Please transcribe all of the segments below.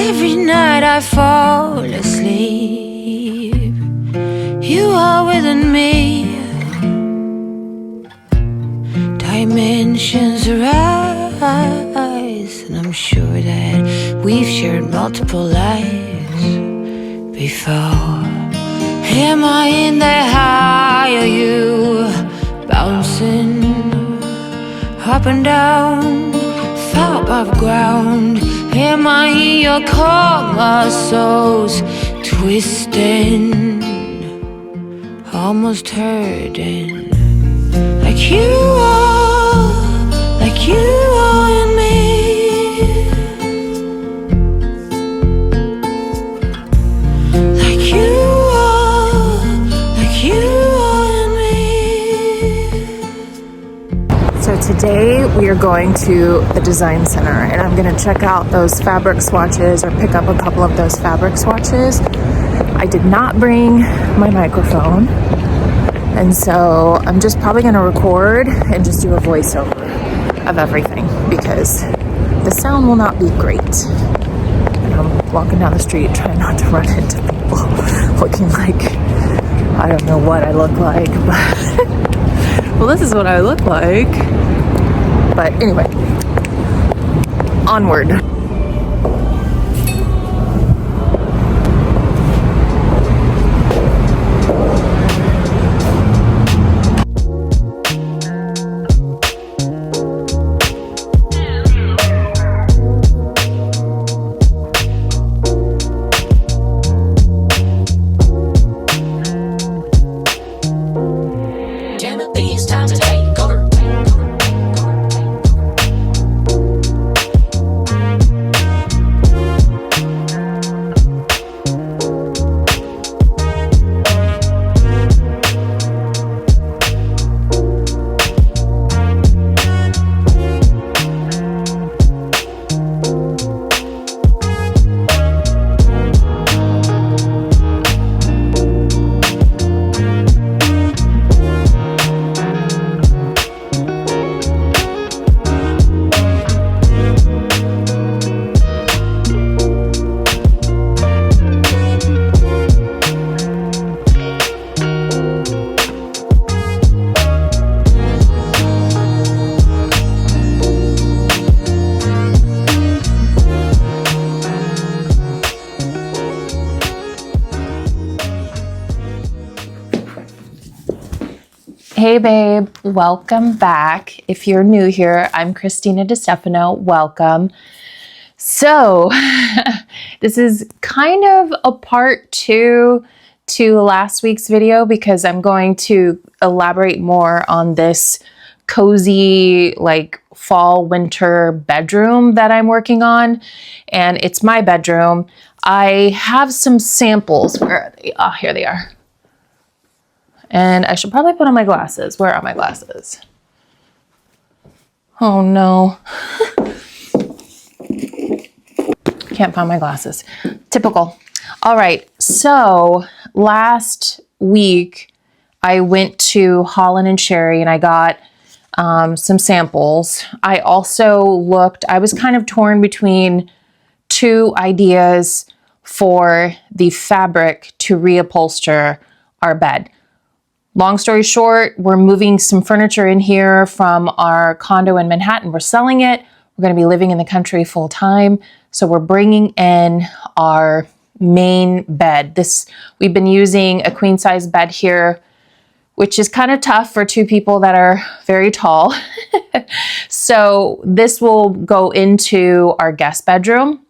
Every night I fall asleep, you are within me. Dimensions rise, and I'm sure that we've shared multiple lives before. Am I in the high? Are you bouncing up and down, far above ground? Am I in your core? My soul's twisting, almost hurting. Like you are in me. Like you are in me. So today we are going to the design center and I'm going to check out those fabric swatches or pick up a couple of those fabric swatches. I did not bring my microphone, and so I'm just probably going to record and just do a voiceover of everything because the sound will not be great. And I'm walking down the street trying not to run into people looking like, I don't know what I look like, but well, this is what I look like. But anyway, onward. Hey babe, welcome back. If you're new here, I'm Christina DiStefano. Welcome. So this is kind of a part 2 to last week's video because I'm going to elaborate more on this cozy like fall winter bedroom that I'm working on, and it's my bedroom. I have some samples. Where are they? Oh, here they are. And I should probably put on my glasses. Where are my glasses? Oh no. Can't find my glasses. Typical. All right, so last week I went to Holland & Sherry and I got some samples. I also I was kind of torn between 2 ideas for the fabric to reupholster our bed. Long story short, we're moving some furniture in here from our condo in Manhattan. We're selling it. We're going to be living in the country full time. So we're bringing in our main bed. We've been using a queen size bed here, which is kind of tough for 2 people that are very tall. So this will go into our guest bedroom.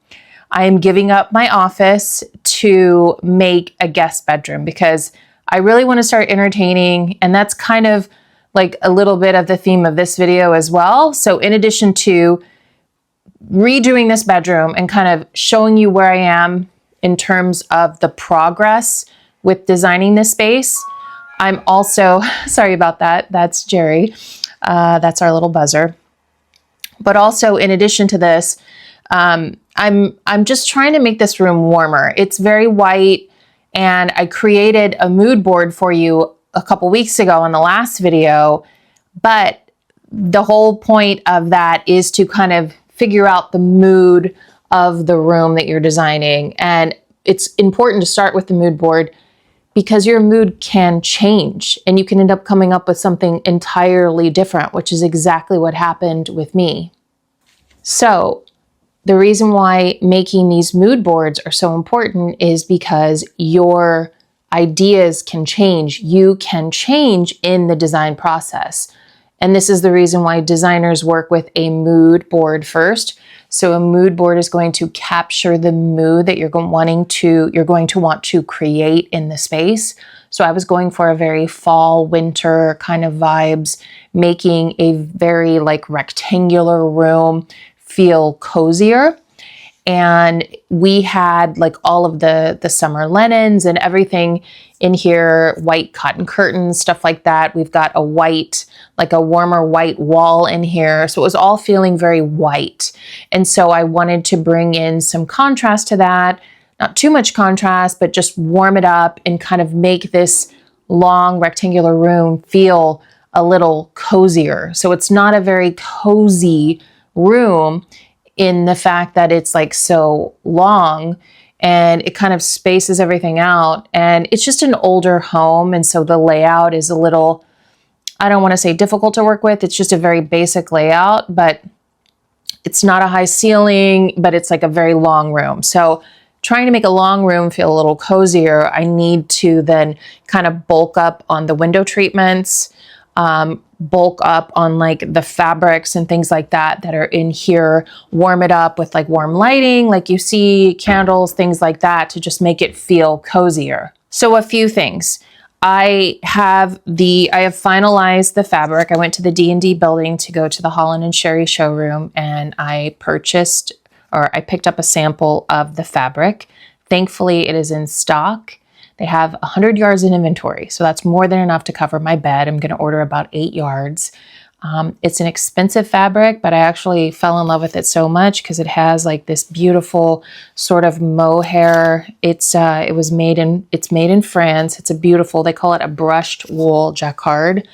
I am giving up my office to make a guest bedroom because I really want to start entertaining, and that's kind of like a little bit of the theme of this video as well. So in addition to redoing this bedroom and kind of showing you where I am in terms of the progress with designing this space, I'm also, sorry about that, that's Jerry, that's our little buzzer. But also in addition to this, I'm just trying to make this room warmer. It's very white. And I created a mood board for you a couple weeks ago in the last video, but the whole point of that is to kind of figure out the mood of the room that you're designing. And it's important to start with the mood board because your mood can change and you can end up coming up with something entirely different, which is exactly what happened with me. So the reason why making these mood boards are so important is because your ideas can change. You can change in the design process. And this is the reason why designers work with a mood board first. So a mood board is going to capture the mood that you're going to want to create in the space. So I was going for a very fall, winter kind of vibes, making a very like rectangular room feel cozier. And we had like all of the summer linens and everything in here, white cotton curtains, stuff like that. We've got a white, like a warmer white wall in here. So it was all feeling very white. And so I wanted to bring in some contrast to that, not too much contrast, but just warm it up and kind of make this long rectangular room feel a little cozier. So it's not a very cozy room in the fact that it's like so long and it kind of spaces everything out. And it's just an older home. And so the layout is a little, I don't want to say difficult to work with. It's just a very basic layout, but it's not a high ceiling, but it's like a very long room. So trying to make a long room feel a little cozier, I need to then kind of bulk up on the window treatments, bulk up on like the fabrics and things like that are in here, warm it up with like warm lighting, like you see, candles, things like that to just make it feel cozier. So a few things. I have finalized the fabric. I went to the D&D building to go to the Holland & Sherry showroom and I picked up a sample of the fabric. Thankfully, it is in stock. They have 100 yards in inventory, so that's more than enough to cover my bed. I'm going to order about 8 yards. It's an expensive fabric, but I actually fell in love with it so much because it has like this beautiful sort of mohair. It's made in France. It's they call it a brushed wool jacquard,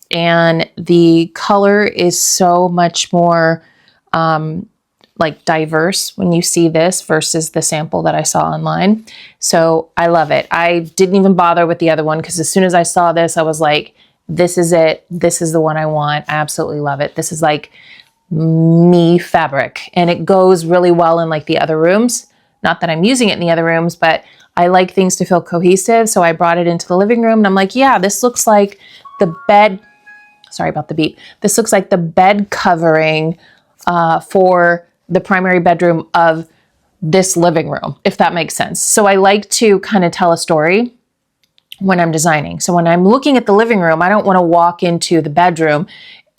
and the color is so much more like diverse when you see this versus the sample that I saw online. So I love it. I didn't even bother with the other one because as soon as I saw this, I was like, this is it. This is the one I want. I absolutely love it. This is like me fabric and it goes really well in like the other rooms. Not that I'm using it in the other rooms, but I like things to feel cohesive. So I brought it into the living room and I'm like, yeah, this looks like the bed. Sorry about the beep. This looks like the bed covering for the primary bedroom of this living room, if that makes sense. So I like to kind of tell a story when I'm designing. So when I'm looking at the living room, I don't want to walk into the bedroom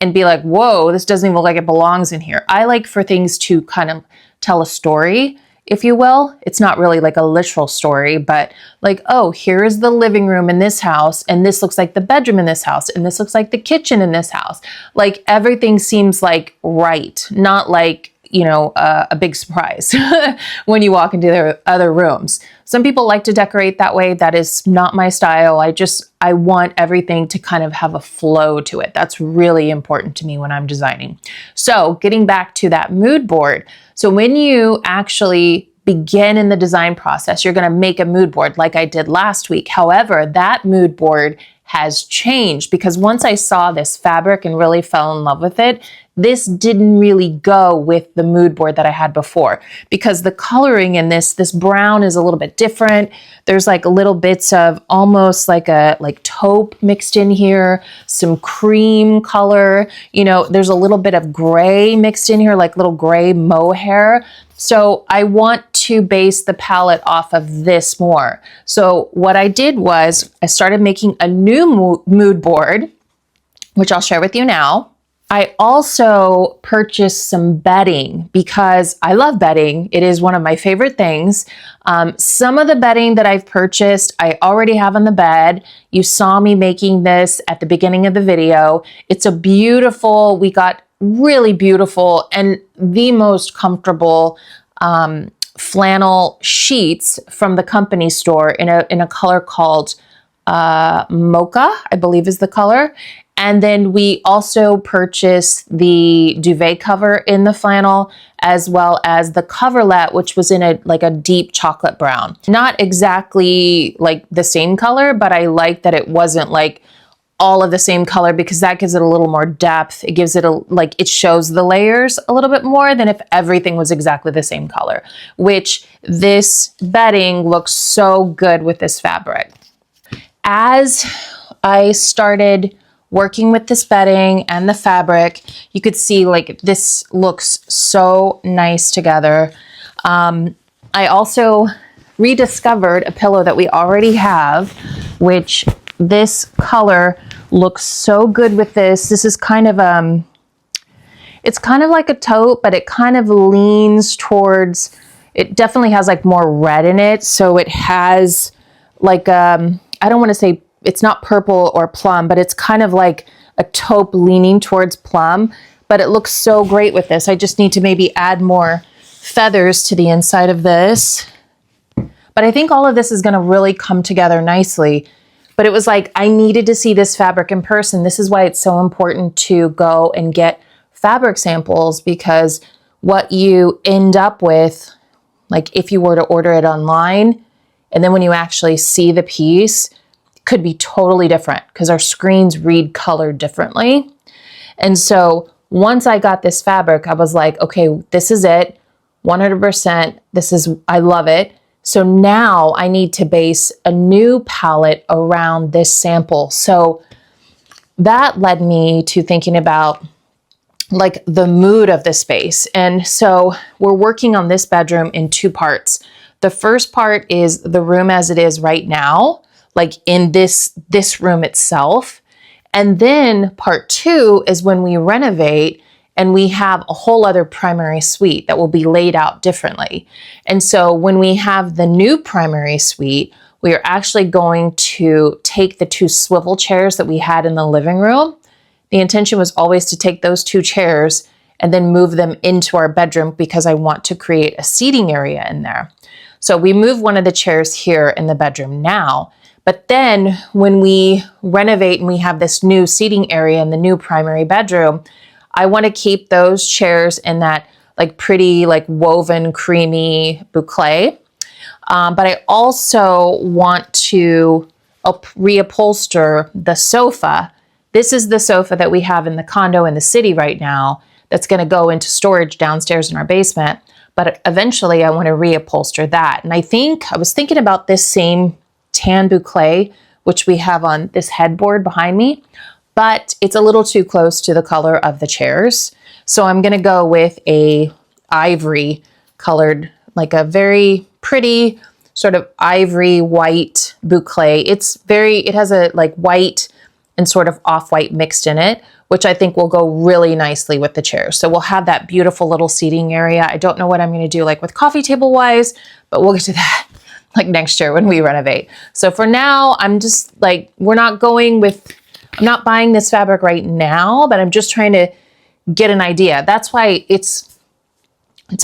and be like, whoa, this doesn't even look like it belongs in here. I like for things to kind of tell a story, if you will. It's not really like a literal story, but like, oh, here is the living room in this house, and this looks like the bedroom in this house, and this looks like the kitchen in this house. Like everything seems like right, not like, a big surprise when you walk into their other rooms. Some people like to decorate that way. That is not my style. I want everything to kind of have a flow to it. That's really important to me when I'm designing. So getting back to that mood board. So when you actually begin in the design process, you're going to make a mood board like I did last week. However, that mood board has changed because once I saw this fabric and really fell in love with it, this didn't really go with the mood board that I had before because the coloring in this brown is a little bit different. There's like little bits of almost like taupe mixed in here, some cream color, there's a little bit of gray mixed in here, like little gray mohair. So I want to base the palette off of this more. So what I did was I started making a new mood board, which I'll share with you now. I also purchased some bedding because I love bedding. It is one of my favorite things. Some of the bedding that I've purchased, I already have on the bed. You saw me making this at the beginning of the video. It's we got really beautiful and the most comfortable flannel sheets from the company store in a color called mocha, I believe is the color. And then we also purchased the duvet cover in the flannel, as well as the coverlet, which was in a deep chocolate brown. Not exactly like the same color, but I like that it wasn't like all of the same color, because that gives it a little more depth. It gives it it shows the layers a little bit more than if everything was exactly the same color, which this bedding looks so good with this fabric. As I started working with this bedding and the fabric, you could see like this looks so nice together. I also rediscovered a pillow that we already have, which this color looks so good with this. This is kind of, it's kind of like a taupe, but it kind of leans towards, it definitely has like more red in it. So it has like, I don't want to say, it's not purple or plum, but it's kind of like a taupe leaning towards plum, but it looks so great with this. I just need to maybe add more feathers to the inside of this. But I think all of this is going to really come together nicely. But it was like, I needed to see this fabric in person. This is why it's so important to go and get fabric samples, because what you end up with, like if you were to order it online, and then when you actually see the piece, could be totally different because our screens read color differently. And so once I got this fabric, I was like, okay, this is it, 100%. I love it. So now I need to base a new palette around this sample. So that led me to thinking about like the mood of the space. And so we're working on this bedroom in two parts. The first part is the room as it is right now, like in this room itself. And then part two is when we renovate and we have a whole other primary suite that will be laid out differently. And so when we have the new primary suite, we are actually going to take the two swivel chairs that we had in the living room. The intention was always to take those two chairs and then move them into our bedroom, because I want to create a seating area in there. So we move one of the chairs here in the bedroom now. But then when we renovate and we have this new seating area in the new primary bedroom, I want to keep those chairs in that like pretty like woven creamy boucle. But I also want to reupholster the sofa. This is the sofa that we have in the condo in the city right now that's going to go into storage downstairs in our basement. But eventually I want to reupholster that. And I was thinking about this same tan boucle, which we have on this headboard behind me, but it's a little too close to the color of the chairs. So I'm going to go with a ivory colored, like a very pretty sort of ivory white boucle. It has a like white and sort of off-white mixed in it, which I think will go really nicely with the chairs. So we'll have that beautiful little seating area. I don't know what I'm going to do like with coffee table wise, but we'll get to that like next year when we renovate. So for now, I'm just like, I'm not buying this fabric right now, but I'm just trying to get an idea. That's why it's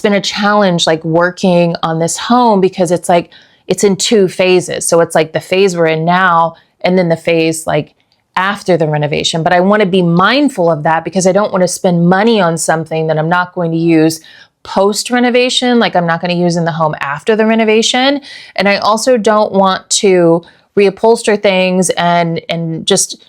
been a challenge like working on this home, because it's like, it's in two phases. So it's like the phase we're in now, and then the phase like after the renovation. But I want to be mindful of that, because I don't want to spend money on something that I'm not going to use post-renovation, like I'm not going to use in the home after the renovation. And I also don't want to reupholster things and just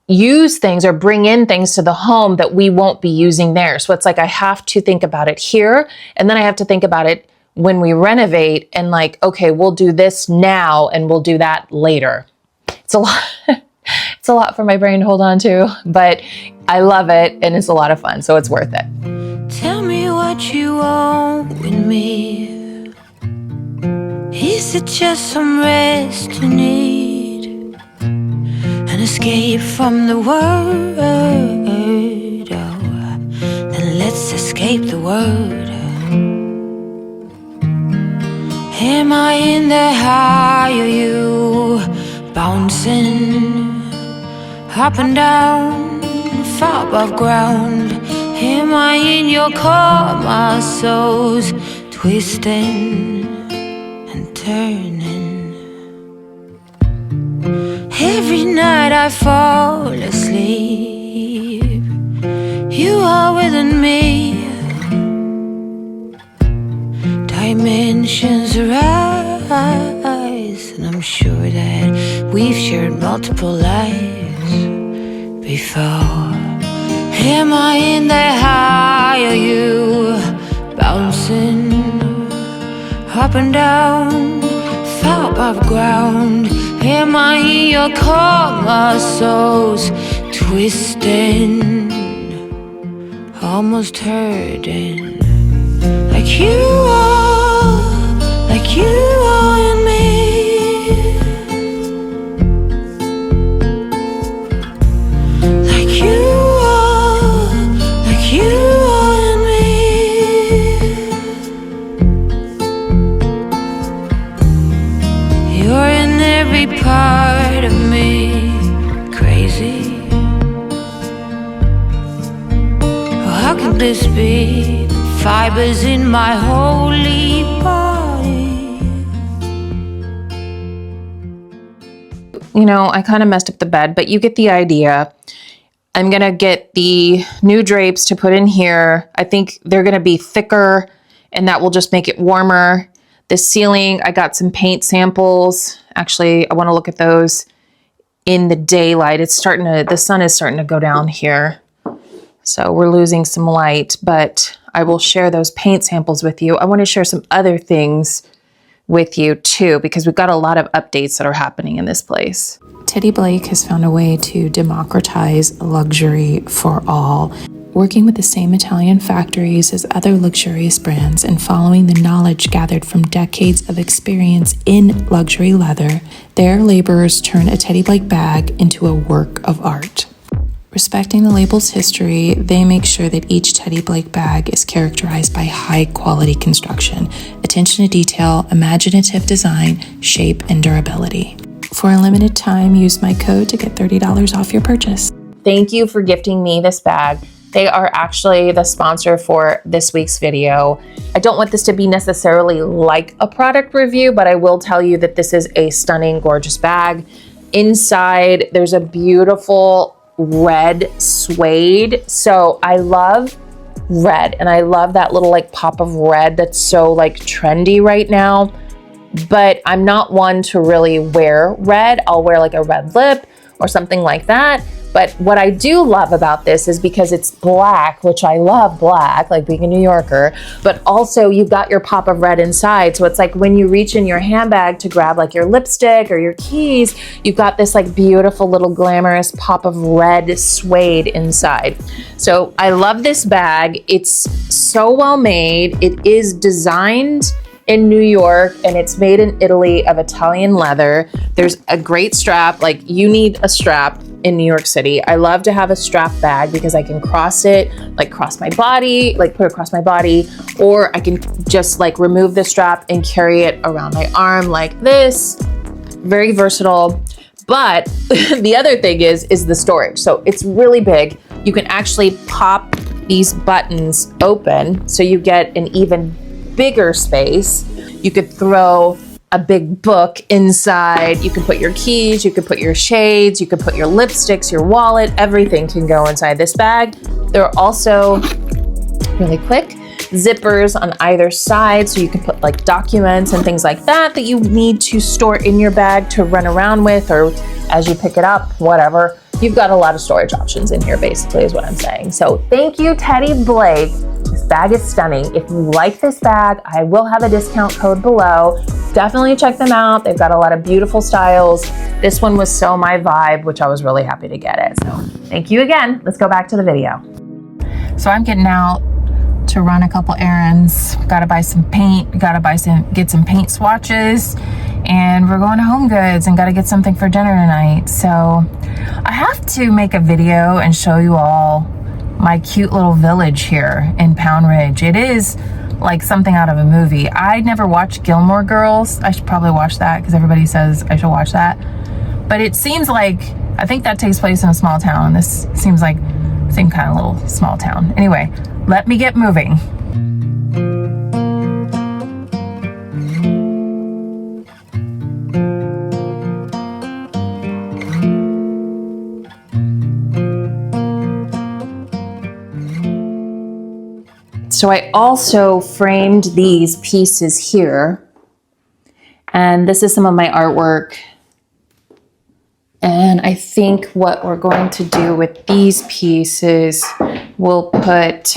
use things or bring in things to the home that we won't be using there. So it's like I have to think about it here, and then I have to think about it when we renovate, and like, okay, we'll do this now and we'll do that later. It's a lot. It's a lot for my brain to hold on to, but I love it and it's a lot of fun, so it's worth it. Tell me what you want with me. Is it just some rest you need? An escape from the world? Oh, then let's escape the world. Am I in the high? Are you bouncing up and down, far above ground? Am I in your car? My soul's twisting and turning. Every Every night I fall asleep, you are within me. Dimensions rise, and I'm sure that we've shared multiple lives before. Am I in that high? Are you bouncing up and down, far above ground? Am I in your core? My soul's twisting, almost hurting. Like you are in me. Like you are in me. You're in every part of me, crazy. Oh, how can this be? Fibers in my holy body. You know, I kind of messed up the bed, but you get the idea. I'm going to get the new drapes to put in here. I think they're going to be thicker, and that will just make it warmer. The ceiling, I got some paint samples. Actually, I want to look at those in the daylight. The sun is starting to go down here. So we're losing some light, but I will share those paint samples with you. I want to share some other things with you too, because we've got a lot of updates that are happening in this place. Teddy Blake has found a way to democratize luxury for all, working with the same Italian factories as other luxurious brands and following the knowledge gathered from decades of experience in luxury leather. Their laborers turn a Teddy Blake bag into a work of art. Respecting the label's history, they make sure that each Teddy Blake bag is characterized by high-quality construction, attention to detail, imaginative design, shape, and durability. For a limited time, use my code to get $30 off your purchase. Thank you for gifting me this bag. They are actually the sponsor for this week's video. I don't want this to be necessarily like a product review, but I will tell you that this is a stunning, gorgeous bag. Inside, there's a beautiful red suede. So I love red, and I love that little like pop of red that's so like trendy right now. But I'm not one to really wear red. I'll wear like a red lip or something like that. But what I do love about this is because it's black, which I love black, like being a New Yorker, but also you've got your pop of red inside. So it's like when you reach in your handbag to grab like your lipstick or your keys, you've got this like beautiful little glamorous pop of red suede inside. So I love this bag. It's so well made. It is designed in New York, and it's made in Italy of Italian leather. There's a great strap. Like, you need a strap in New York City. I love to have a strap bag because I can cross it, like cross my body, like put it across my body, or I can just like remove the strap and carry it around my arm like this. Very versatile. But the other thing is the storage. So it's really big. You can actually pop these buttons open so you get an even bigger space. You could throw a big book inside. You can put your keys, you could put your shades, you could put your lipsticks, your wallet, everything can go inside this bag. There are also, really quick, zippers on either side, so you can put like documents and things like that that you need to store in your bag to run around with, or as you pick it up, whatever. You've got a lot of storage options in here, basically, is what I'm saying. So thank you, Teddy Blake. This bag is stunning. If you like this bag, I will have a discount code below. Definitely check them out. They've got a lot of beautiful styles. This one was so my vibe, which I was really happy to get it. So thank you again. Let's go back to the video. So I'm getting out to run a couple errands. Got to buy some paint. Got to get some paint swatches. And we're going to Home Goods and got to get something for dinner tonight. So I have to make a video and show you all my cute little village here in Pound Ridge. It is like something out of a movie. I never watched Gilmore Girls. I should probably watch that because everybody says I should watch that. But it seems like, I think that takes place in a small town. This seems like the same kind of little small town. Anyway, let me get moving. So I also framed these pieces here. And this is some of my artwork. And I think what we're going to do with these pieces, we'll put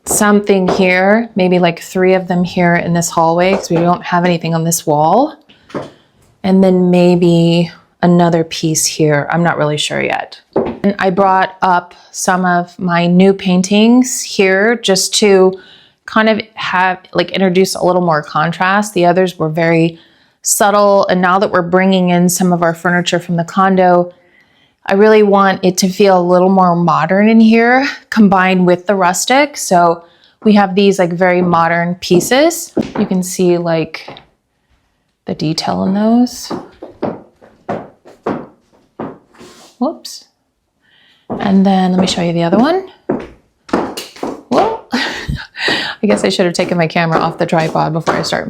something here, maybe like 3 of them here in this hallway because we don't have anything on this wall. And then maybe another piece here. I'm not really sure yet. And I brought up some of my new paintings here just to kind of have, like, introduce a little more contrast. The others were very subtle. And now that we're bringing in some of our furniture from the condo, I really want it to feel a little more modern in here combined with the rustic. So we have these like very modern pieces. You can see like the detail in those. Whoops. And then let me show you the other one. Whoa. I guess I should have taken my camera off the tripod before I start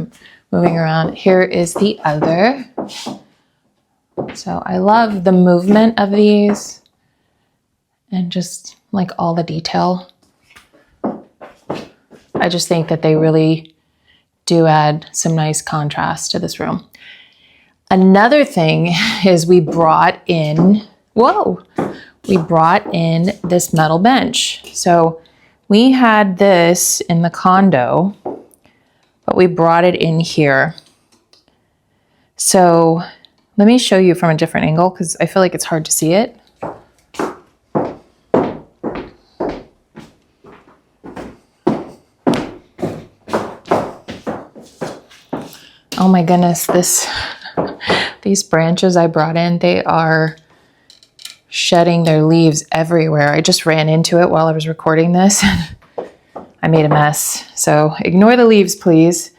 moving around. Here is the other. So I love the movement of these and just like all the detail. I just think that they really do add some nice contrast to this room. Another thing is we brought in this metal bench. So we had this in the condo, but we brought it in here. So let me show you from a different angle because I feel like it's hard to see it. Oh my goodness, these branches I brought in, they are shedding their leaves everywhere. I just ran into it while I was recording this. I made a mess, so ignore the leaves, please.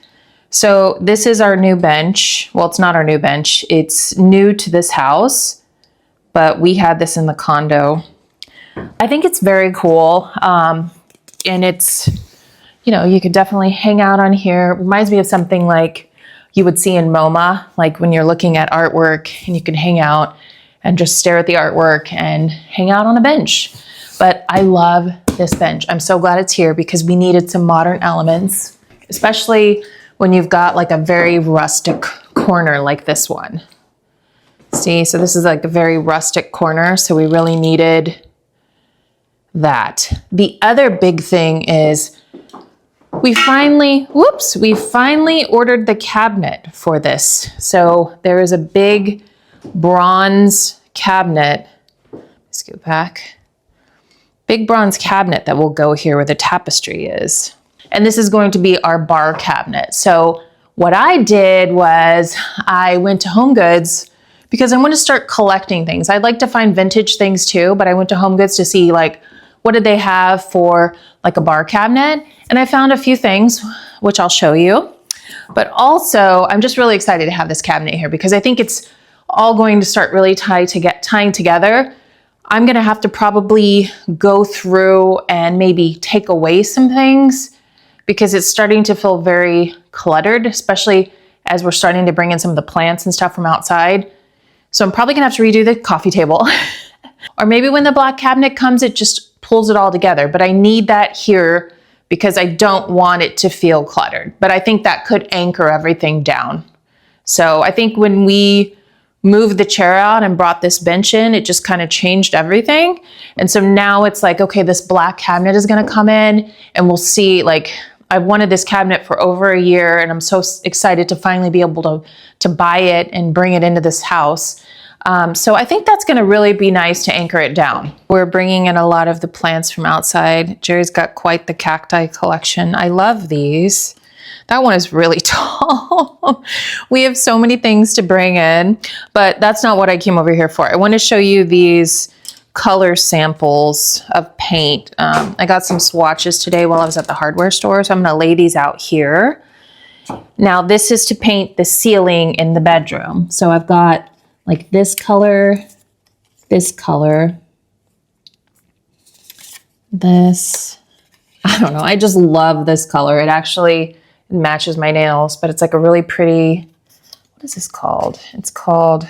So this is our new bench. Well, it's not our new bench. It's new to this house, but we had this in the condo. I think it's very cool. And it's, you know, you could definitely hang out on here. It reminds me of something like you would see in MoMA, like when you're looking at artwork and you can hang out and just stare at the artwork and hang out on a bench. But I love this bench. I'm so glad it's here because we needed some modern elements, especially when you've got like a very rustic corner like this one. See, so this is like a very rustic corner, so we really needed that. The other big thing is we finally ordered the cabinet for this. So there is a big bronze cabinet. Let's go back. Big bronze cabinet that will go here where the tapestry is. And this is going to be our bar cabinet. So what I did was I went to Home Goods because I want to start collecting things. I'd like to find vintage things too, but I went to Home Goods to see like what did they have for like a bar cabinet. And I found a few things, which I'll show you. But also, I'm just really excited to have this cabinet here because I think it's all going to start really tying together. I'm going to have to probably go through and maybe take away some things because it's starting to feel very cluttered, especially as we're starting to bring in some of the plants and stuff from outside. So I'm probably going to have to redo the coffee table. Or maybe when the black cabinet comes, it just pulls it all together. But I need that here because I don't want it to feel cluttered. But I think that could anchor everything down. So I think when we moved the chair out and brought this bench in, it just kind of changed everything. And so now it's like, okay, this black cabinet is going to come in and we'll see, like, I've wanted this cabinet for over a year and I'm so excited to finally be able to buy it and bring it into this house. So I think that's going to really be nice to anchor it down. We're bringing in a lot of the plants from outside. Jerry's got quite the cacti collection. I love these. That one is really tall. We have so many things to bring in, but that's not what I came over here for. I want to show you these color samples of paint. I got some swatches today while I was at the hardware store, so I'm going to lay these out here. Now this is to paint the ceiling in the bedroom. So I've got like this color, this, I don't know. I just love this color. It actually matches my nails, but it's like a really pretty, what is this called? It's called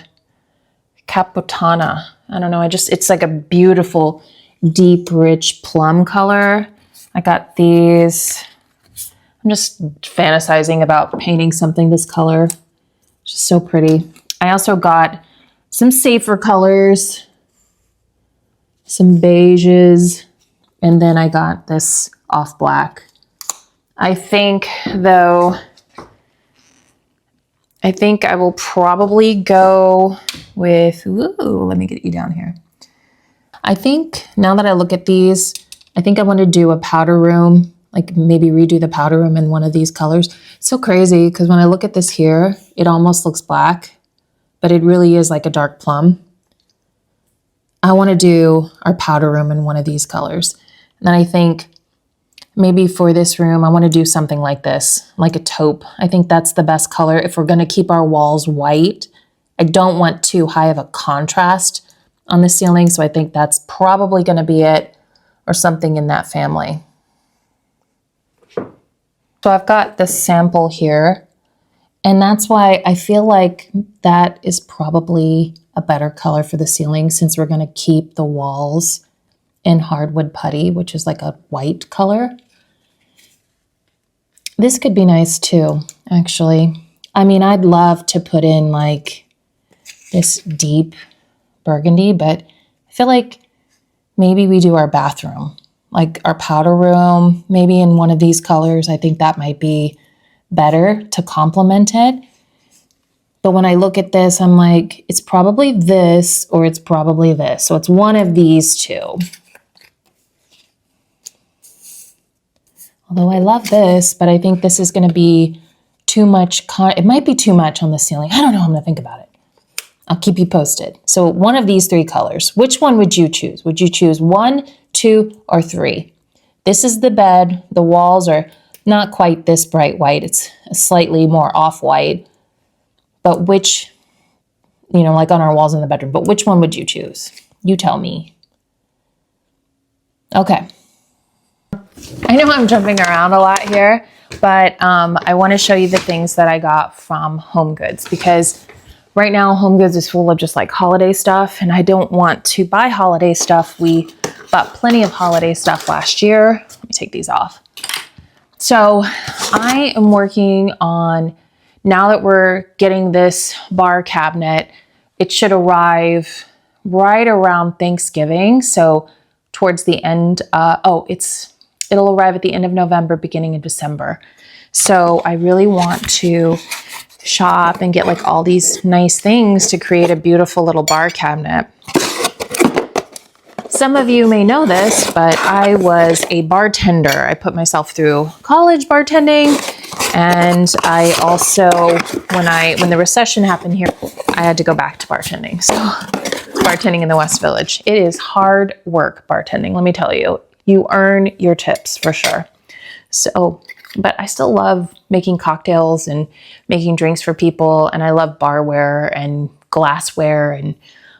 Capotana. I don't know. It's like a beautiful deep, rich plum color. I got these. I'm just fantasizing about painting something this color. It's just so pretty. I also got some safer colors, some beiges, and then I got this off black. I think though, I will probably go with, ooh, let me get you down here. I think now that I look at these, I think I want to do a powder room, like maybe redo the powder room in one of these colors. It's so crazy because when I look at this here, it almost looks black, but it really is like a dark plum. I want to do our powder room in one of these colors. And then I think maybe for this room, I want to do something like this, like a taupe. I think that's the best color if we're going to keep our walls white. I don't want too high of a contrast on the ceiling, so I think that's probably going to be it, or something in that family. So I've got the sample here, and that's why I feel like that is probably a better color for the ceiling, since we're going to keep the walls in hardwood putty, which is like a white color. This could be nice too, actually. I mean, I'd love to put in like this deep burgundy, but I feel like maybe we do our bathroom, like our powder room, maybe in one of these colors. I think that might be better to complement it. But when I look at this, I'm like, it's probably this or it's probably this. So it's one of these two. Although I love this, but I think this is going to be too much. It might be too much on the ceiling. I don't know. I'm going to think about it. I'll keep you posted. So one of these three colors, which one would you choose? Would you choose 1, 2, or 3? This is the bed. The walls are not quite this bright white. It's slightly more off-white. But which, you know, like on our walls in the bedroom, but which one would you choose? You tell me. Okay. I know I'm jumping around a lot here, but I want to show you the things that I got from Home Goods, because right now Home Goods is full of just like holiday stuff, and I don't want to buy holiday stuff. We bought plenty of holiday stuff last year. Let me take these off. So I am working on, now that we're getting this bar cabinet, it should arrive right around Thanksgiving. So towards the end, it'll arrive at the end of November, beginning of December. So I really want to shop and get like all these nice things to create a beautiful little bar cabinet. Some of you may know this, but I was a bartender. I put myself through college bartending, and I also, when the recession happened here, I had to go back to bartending. So bartending in the West Village. It is hard work bartending, let me tell you. You earn your tips for sure. So, but I still love making cocktails and making drinks for people, and I love barware and glassware and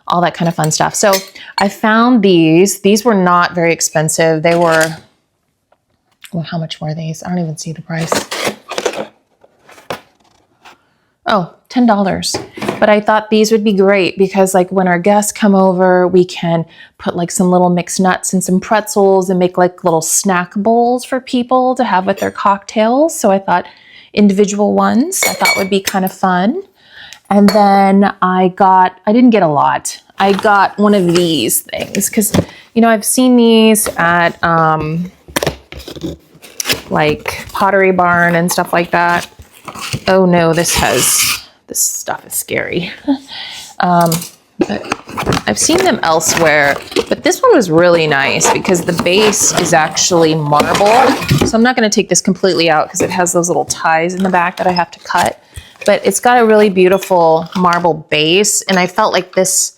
all that kind of fun stuff. So I found these. These were not very expensive. They were, well, how much were these? I don't even see the price. Oh, $10. But I thought these would be great because like when our guests come over, we can put like some little mixed nuts and some pretzels and make like little snack bowls for people to have with their cocktails. So I thought individual ones I thought would be kind of fun. And then I didn't get a lot. I got one of these things because, you know, I've seen these at like Pottery Barn and stuff like that. Oh no, this stuff is scary. But I've seen them elsewhere, but this one was really nice because the base is actually marble. So I'm not going to take this completely out because it has those little ties in the back that I have to cut. But it's got a really beautiful marble base, and I felt like the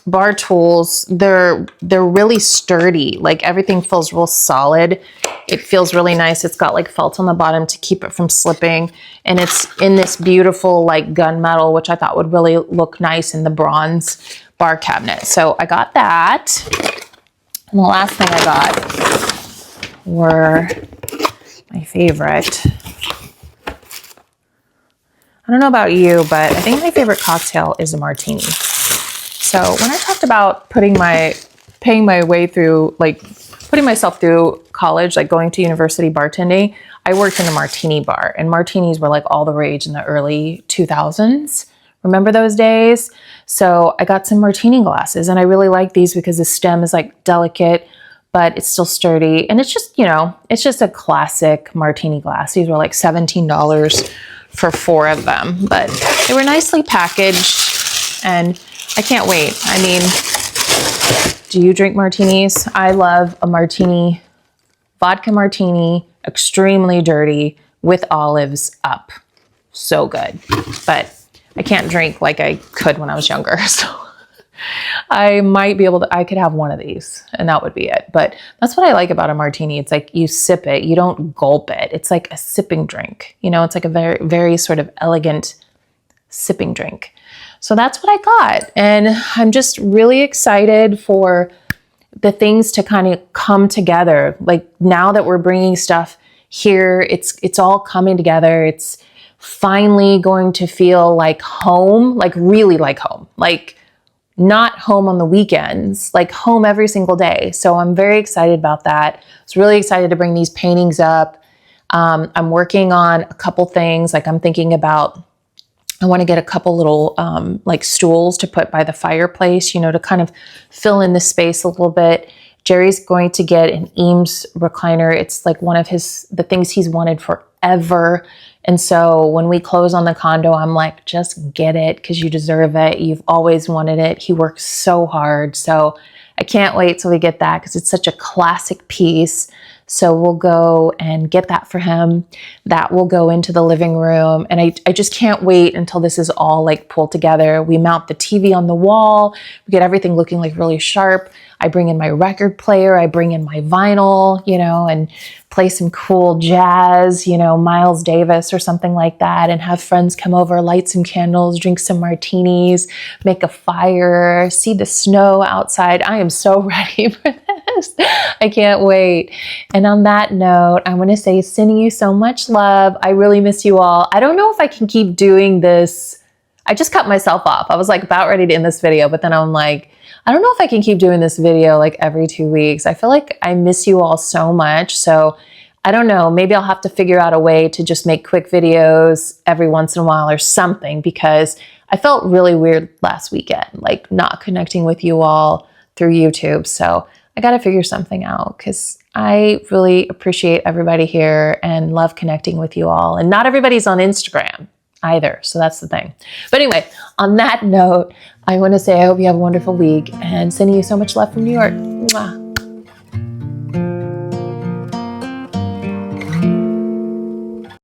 bar tools, they're really sturdy. Like everything feels real solid. It feels really nice. It's got like felt on the bottom to keep it from slipping, and it's in this beautiful like gunmetal, which I thought would really look nice in the bronze bar cabinet. So I got that, and the last thing I got were my favorite. I don't know about you, but I think my favorite cocktail is a martini. So when I talked about paying my way through, like putting myself through college, like going to university bartending, I worked in a martini bar, and martinis were like all the rage in the early 2000s. Remember those days? So I got some martini glasses, and I really like these because the stem is like delicate, but it's still sturdy. And it's just, you know, it's just a classic martini glass. These were like $17 for 4 of them, but they were nicely packaged, and I can't wait. I mean, do you drink martinis? I love a martini, vodka martini, extremely dirty with olives up. So good. But I can't drink like I could when I was younger. So I might be able to, I could have one of these and that would be it. But that's what I like about a martini. It's like you sip it, you don't gulp it. It's like a sipping drink. You know, it's like a very, very sort of elegant sipping drink. So that's what I got. And I'm just really excited for the things to kind of come together. Like now that we're bringing stuff here, it's all coming together. It's finally going to feel like home, like really like home, like not home on the weekends, like home every single day. So I'm very excited about that. I was really excited to bring these paintings up. I'm working on a couple things. Like I'm thinking about, I want to get a couple little like stools to put by the fireplace, you know, to kind of fill in the space a little bit. Jerry's going to get an Eames recliner. It's like one of the things he's wanted forever. And so when we close on the condo, I'm like, just get it because you deserve it. You've always wanted it. He works so hard. So I can't wait till we get that because it's such a classic piece. So we'll go and get that for him. That will go into the living room. And I just can't wait until this is all like pulled together. We mount the TV on the wall. We get everything looking like really sharp. I bring in my record player. I bring in my vinyl, you know, and play some cool jazz, you know, Miles Davis or something like that, and have friends come over, light some candles, drink some martinis, make a fire, see the snow outside. I am so ready for this. I can't wait. And on that note, I want to say sending you so much love. I really miss you all. I don't know if I can keep doing this. I just cut myself off. I was like about ready to end this video, but then I'm like, I don't know if I can keep doing this video like every 2 weeks. I feel like I miss you all so much. So I don't know, maybe I'll have to figure out a way to just make quick videos every once in a while or something, because I felt really weird last weekend, like not connecting with you all through YouTube. So I got to figure something out because I really appreciate everybody here and love connecting with you all. And not everybody's on Instagram either. So that's the thing. But anyway, on that note, I want to say I hope you have a wonderful week and sending you so much love from New York. Mwah.